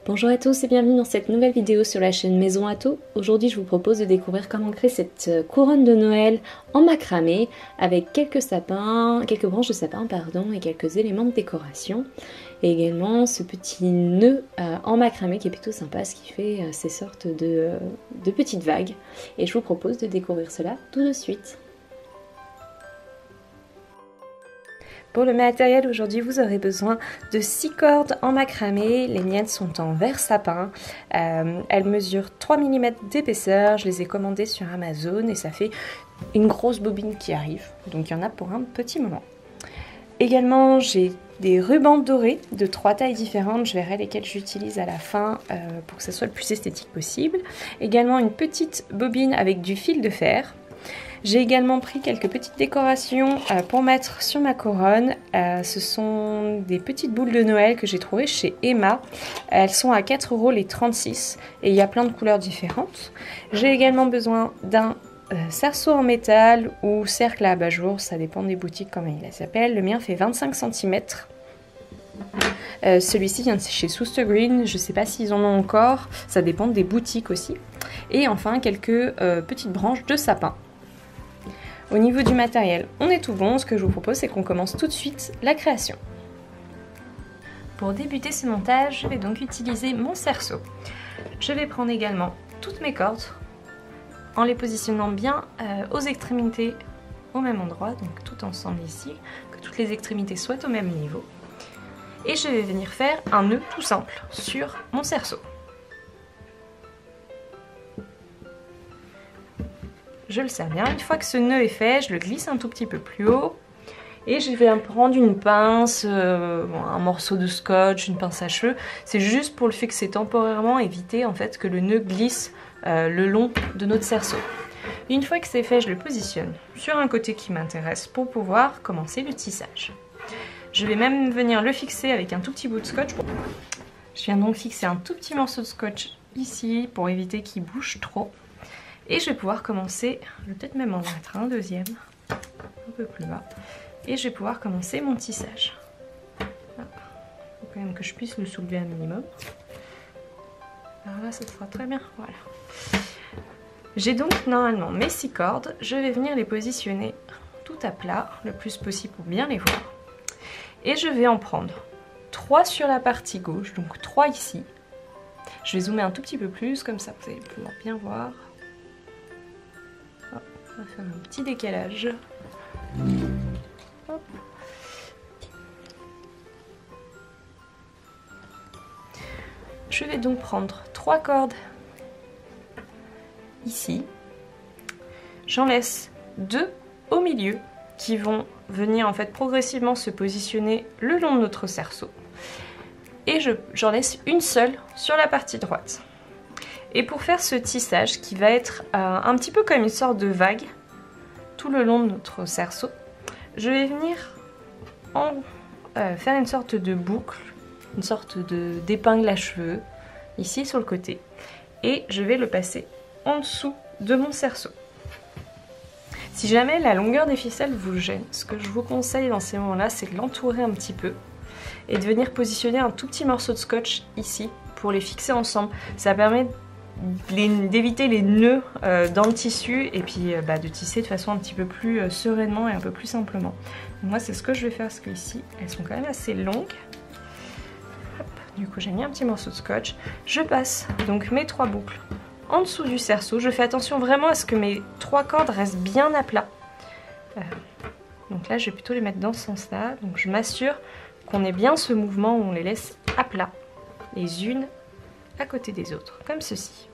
Bonjour à tous et bienvenue dans cette nouvelle vidéo sur la chaîne Maison Atto. Aujourd'hui je vous propose de découvrir comment créer cette couronne de Noël en macramé avec quelques branches de sapin et quelques éléments de décoration. Et également ce petit nœud en macramé qui est plutôt sympa, ce qui fait ces sortes de petites vagues. Et je vous propose de découvrir cela tout de suite. Pour le matériel, aujourd'hui, vous aurez besoin de 6 cordes en macramé. Les miennes sont en vert sapin. Elles mesurent 3 mm d'épaisseur. Je les ai commandées sur Amazon et ça fait une grosse bobine qui arrive. Donc, il y en a pour un petit moment. Également, j'ai des rubans dorés de 3 tailles différentes. Je verrai lesquelles j'utilise à la fin pour que ça soit le plus esthétique possible. Également, une petite bobine avec du fil de fer. J'ai également pris quelques petites décorations pour mettre sur ma couronne. Ce sont des petites boules de Noël que j'ai trouvées chez Emma. Elles sont à 4 € les 36 et il y a plein de couleurs différentes. J'ai également besoin d'un cerceau en métal ou cercle à abat-jour, ça dépend des boutiques comment il s'appelle. Le mien fait 25 cm. Celui-ci vient de chez Souster Green, je ne sais pas s'ils en ont encore, ça dépend des boutiques aussi. Et enfin quelques petites branches de sapin. Au niveau du matériel, on est tout bon. Ce que je vous propose, c'est qu'on commence tout de suite la création. Pour débuter ce montage, je vais donc utiliser mon cerceau. Je vais prendre également toutes mes cordes en les positionnant bien aux extrémités au même endroit, donc tout ensemble ici, que toutes les extrémités soient au même niveau. Et je vais venir faire un nœud tout simple sur mon cerceau. Je le serre bien. Une fois que ce nœud est fait, je le glisse un tout petit peu plus haut. Et je vais prendre une pince, un morceau de scotch, une pince à cheveux. C'est juste pour le fixer temporairement, éviter en fait que le nœud glisse le long de notre cerceau. Une fois que c'est fait, je le positionne sur un côté qui m'intéresse pour pouvoir commencer le tissage. Je vais même venir le fixer avec un tout petit bout de scotch. Je viens donc fixer un tout petit morceau de scotch ici pour éviter qu'il bouge trop. Et je vais pouvoir commencer, je vais peut-être même en mettre un deuxième, un peu plus bas. Et je vais pouvoir commencer mon tissage. Il faut quand même que je puisse le soulever un minimum. Alors là, ça sera très bien, voilà. J'ai donc normalement mes 6 cordes. Je vais venir les positionner tout à plat, le plus possible pour bien les voir. Et je vais en prendre 3 sur la partie gauche, donc 3 ici. Je vais zoomer un tout petit peu plus, comme ça vous allez pouvoir bien voir. On va faire un petit décalage. Hop. Je vais donc prendre 3 cordes ici. J'en laisse 2 au milieu qui vont venir en fait progressivement se positionner le long de notre cerceau. Et j'en laisse une seule sur la partie droite. Et pour faire ce tissage qui va être un petit peu comme une sorte de vague tout le long de notre cerceau, je vais venir faire une sorte de boucle, une sorte d'épingle à cheveux ici sur le côté. Et je vais le passer en dessous de mon cerceau. Si jamais la longueur des ficelles vous gêne, ce que je vous conseille dans ces moments-là, c'est de l'entourer un petit peu et de venir positionner un tout petit morceau de scotch ici pour les fixer ensemble. Ça permet d'éviter les nœuds dans le tissu et puis de tisser de façon un petit peu plus sereinement et un peu plus simplement. Donc moi c'est ce que je vais faire parce que ici elles sont quand même assez longues. Hop, du coup j'ai mis un petit morceau de scotch. Je passe donc mes 3 boucles en dessous du cerceau. Je fais attention vraiment à ce que mes 3 cordes restent bien à plat. Donc là je vais plutôt les mettre dans ce sens là. Donc je m'assure qu'on ait bien ce mouvement où on les laisse à plat, les unes à côté des autres, comme ceci.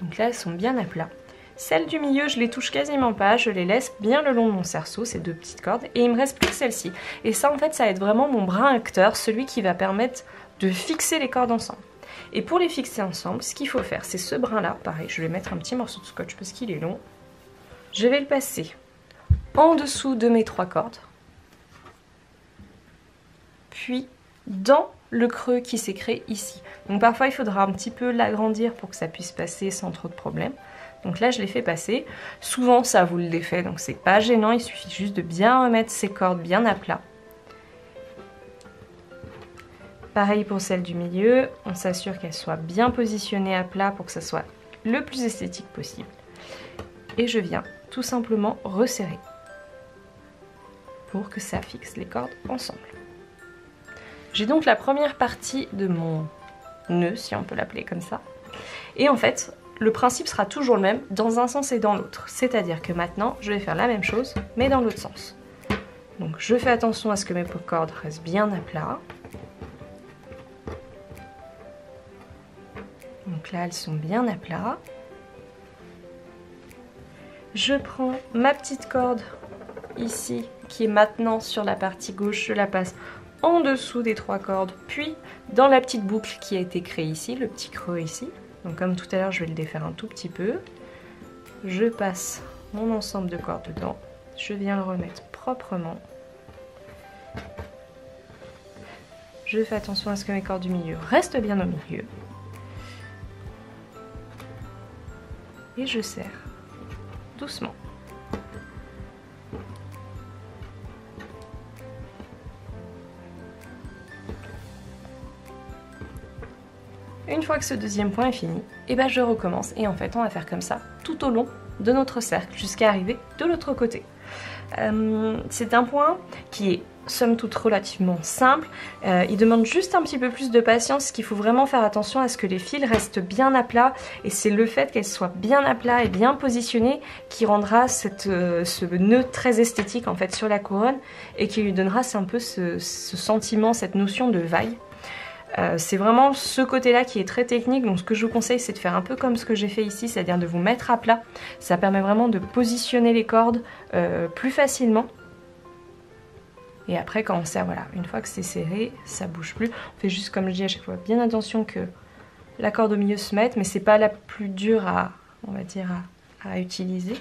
Donc là, elles sont bien à plat. Celles du milieu, je les touche quasiment pas, je les laisse bien le long de mon cerceau, ces 2 petites cordes, et il me reste plus que celle-ci. Et ça, en fait, ça va être vraiment mon brin acteur, celui qui va permettre de fixer les cordes ensemble. Et pour les fixer ensemble, ce qu'il faut faire, c'est ce brin-là, pareil, je vais mettre un petit morceau de scotch parce qu'il est long. Je vais le passer en dessous de mes 3 cordes, puis dans le creux qui s'est créé ici. Donc parfois il faudra un petit peu l'agrandir pour que ça puisse passer sans trop de problème. Donc là je l'ai fait passer. Souvent ça vous le défait, donc c'est pas gênant, il suffit juste de bien remettre ces cordes bien à plat. pareil pour celle du milieu, on s'assure qu'elle soit bien positionnée à plat pour que ça soit le plus esthétique possible. Et je viens tout simplement resserrer pour que ça fixe les cordes ensemble. J'ai donc la première partie de mon nœud, si on peut l'appeler comme ça. Et en fait, le principe sera toujours le même dans un sens et dans l'autre. C'est-à-dire que maintenant, je vais faire la même chose, mais dans l'autre sens. Donc je fais attention à ce que mes cordes restent bien à plat. Donc là, elles sont bien à plat. Je prends ma petite corde ici, qui est maintenant sur la partie gauche, je la passe en dessous des 3 cordes, puis dans la petite boucle qui a été créée ici, le petit creux ici. Donc comme tout à l'heure, je vais le défaire un tout petit peu. Je passe mon ensemble de cordes dedans. Je viens le remettre proprement. Je fais attention à ce que mes cordes du milieu restent bien au milieu. Et je serre doucement. Une fois que ce deuxième point est fini, et ben je recommence et en fait on va faire comme ça tout au long de notre cercle jusqu'à arriver de l'autre côté. C'est un point qui est somme toute relativement simple, il demande juste un petit peu plus de patience, qu'il faut vraiment faire attention à ce que les fils restent bien à plat et c'est le fait qu'elles soient bien à plat et bien positionnées qui rendra ce nœud très esthétique en fait sur la couronne et qui lui donnera un peu ce sentiment, cette notion de vague. C'est vraiment ce côté-là qui est très technique, donc ce que je vous conseille c'est de faire un peu comme ce que j'ai fait ici, c'est-à-dire de vous mettre à plat. Ça permet vraiment de positionner les cordes plus facilement. Et après quand on serre, voilà, une fois que c'est serré, ça bouge plus. On fait juste comme je dis à chaque fois, bien attention que la corde au milieu se mette, mais c'est pas la plus dure à, on va dire, à utiliser.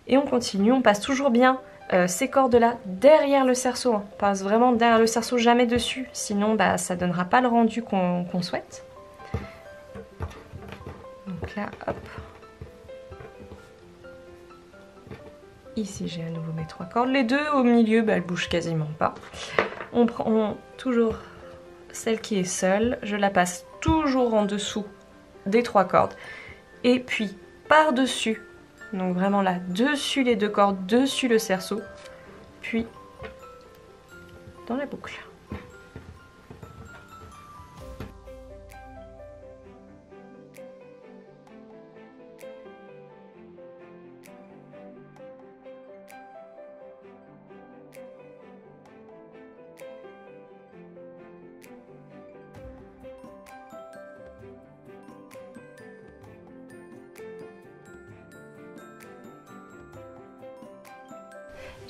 Et on continue, on passe toujours bien ces cordes là derrière le cerceau, hein. Passe vraiment derrière le cerceau, jamais dessus, sinon bah, ça donnera pas le rendu qu'on souhaite. Donc là, hop. Ici j'ai à nouveau mes 3 cordes, les deux au milieu, bah, elles bougent quasiment pas. On prend toujours celle qui est seule, je la passe toujours en dessous des 3 cordes, et puis par-dessus. Donc vraiment là, dessus les 2 cordes, dessus le cerceau, puis dans la boucle.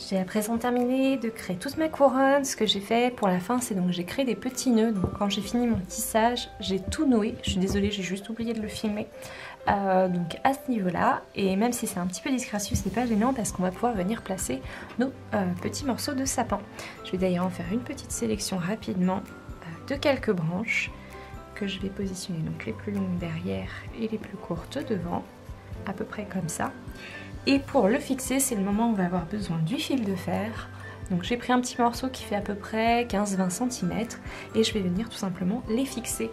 J'ai à présent terminé de créer toute ma couronne. Ce que j'ai fait pour la fin, c'est donc j'ai créé des petits nœuds. Donc quand j'ai fini mon tissage, j'ai tout noué. Je suis désolée, j'ai juste oublié de le filmer. Donc à ce niveau-là, et même si c'est un petit peu disgracieux, c'est pas gênant parce qu'on va pouvoir venir placer nos petits morceaux de sapin. Je vais d'ailleurs en faire une petite sélection rapidement de quelques branches que je vais positionner, donc les plus longues derrière et les plus courtes devant, à peu près comme ça. Et pour le fixer, c'est le moment où on va avoir besoin du fil de fer. Donc j'ai pris un petit morceau qui fait à peu près 15-20 cm et je vais venir tout simplement les fixer.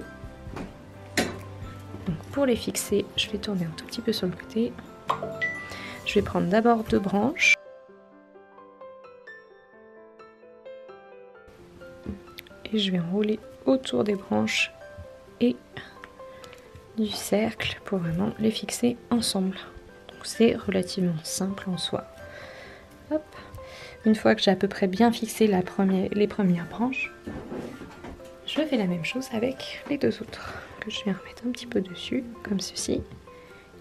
Donc pour les fixer, je vais tourner un tout petit peu sur le côté. Je vais prendre d'abord 2 branches. Et je vais enrouler autour des branches et du cercle pour vraiment les fixer ensemble. C'est relativement simple en soi. Hop. Une fois que j'ai à peu près bien fixé les premières branches, je fais la même chose avec les 2 autres, que je viens remettre un petit peu dessus, comme ceci,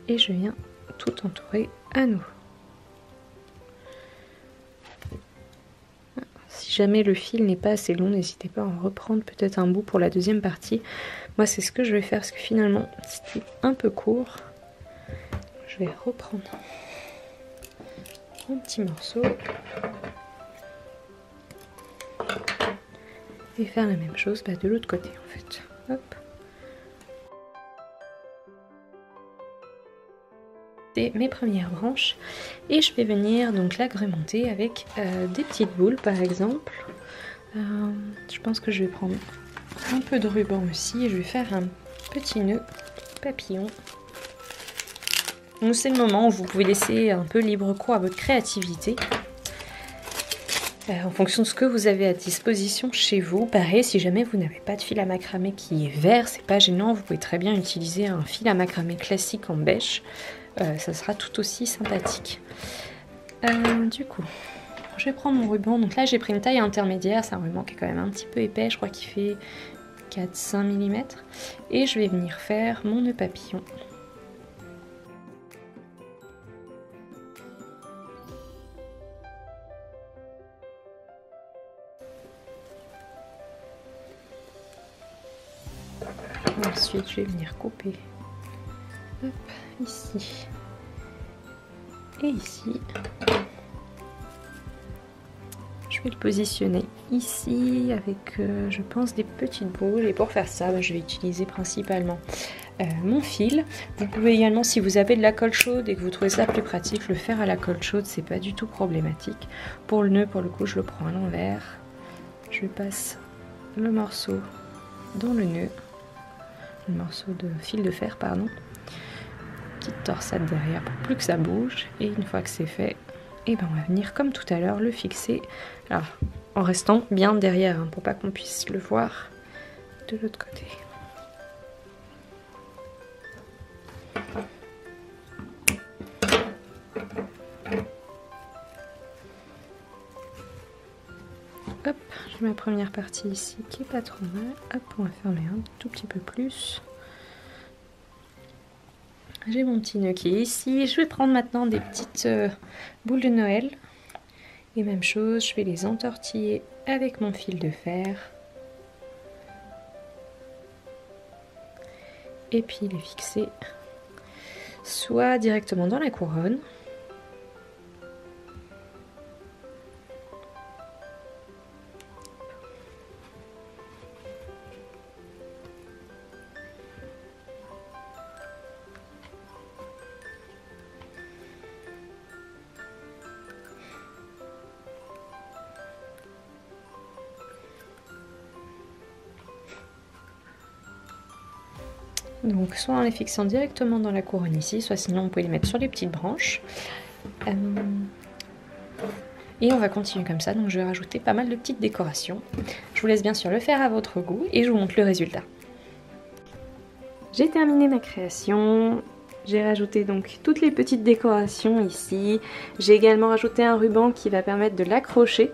et je viens tout entourer à nouveau. Si jamais le fil n'est pas assez long, n'hésitez pas à en reprendre peut-être un bout pour la deuxième partie. Moi c'est ce que je vais faire parce que finalement c'était un peu court. Je vais reprendre un petit morceau et faire la même chose de l'autre côté en fait. Hop. C'est mes premières branches et je vais venir donc l'agrémenter avec des petites boules par exemple. Je pense que je vais prendre un peu de ruban aussi et je vais faire un petit nœud papillon. Donc c'est le moment où vous pouvez laisser un peu libre cours à votre créativité. En fonction de ce que vous avez à disposition chez vous. Pareil, si jamais vous n'avez pas de fil à macramé qui est vert, c'est pas gênant, vous pouvez très bien utiliser un fil à macramé classique en bêche. Ça sera tout aussi sympathique. Du coup, je vais prendre mon ruban. Donc là, j'ai pris une taille intermédiaire. C'est un ruban qui est quand même un petit peu épais. Je crois qu'il fait 4-5 mm. Et je vais venir faire mon nœud papillon. Ensuite, je vais venir couper hop, ici et ici. Je vais le positionner ici avec, je pense, des petites boules. Et pour faire ça, je vais utiliser principalement mon fil. Vous pouvez également, si vous avez de la colle chaude et que vous trouvez ça plus pratique, le faire à la colle chaude, c'est pas du tout problématique. Pour le nœud, pour le coup, je le prends à l'envers. Je passe le morceau dans le nœud. Le morceau de fil de fer, pardon. Petite torsade derrière pour plus que ça bouge. Et une fois que c'est fait, et ben on va venir comme tout à l'heure le fixer. Alors, en restant bien derrière, pour pas qu'on puisse le voir de l'autre côté. Hop, j'ai ma première partie ici qui est pas trop mal. Hop, on va fermer un tout petit peu plus. J'ai mon petit nœud qui est ici. Je vais prendre maintenant des petites boules de Noël. Et même chose, je vais les entortiller avec mon fil de fer. Et puis les fixer soit directement dans la couronne. Donc soit en les fixant directement dans la couronne ici, soit sinon vous pouvez les mettre sur les petites branches. Et on va continuer comme ça, donc je vais rajouter pas mal de petites décorations. Je vous laisse bien sûr le faire à votre goût et je vous montre le résultat. J'ai terminé ma création. J'ai rajouté donc toutes les petites décorations ici. J'ai également rajouté un ruban qui va permettre de l'accrocher.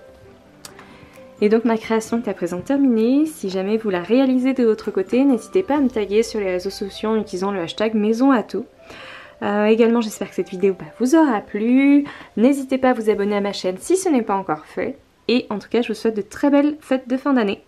Et donc ma création est à présent terminée. Si jamais vous la réalisez de votre côté, n'hésitez pas à me taguer sur les réseaux sociaux en utilisant le hashtag MaisonAtou. Également j'espère que cette vidéo vous aura plu. N'hésitez pas à vous abonner à ma chaîne si ce n'est pas encore fait. Et en tout cas je vous souhaite de très belles fêtes de fin d'année.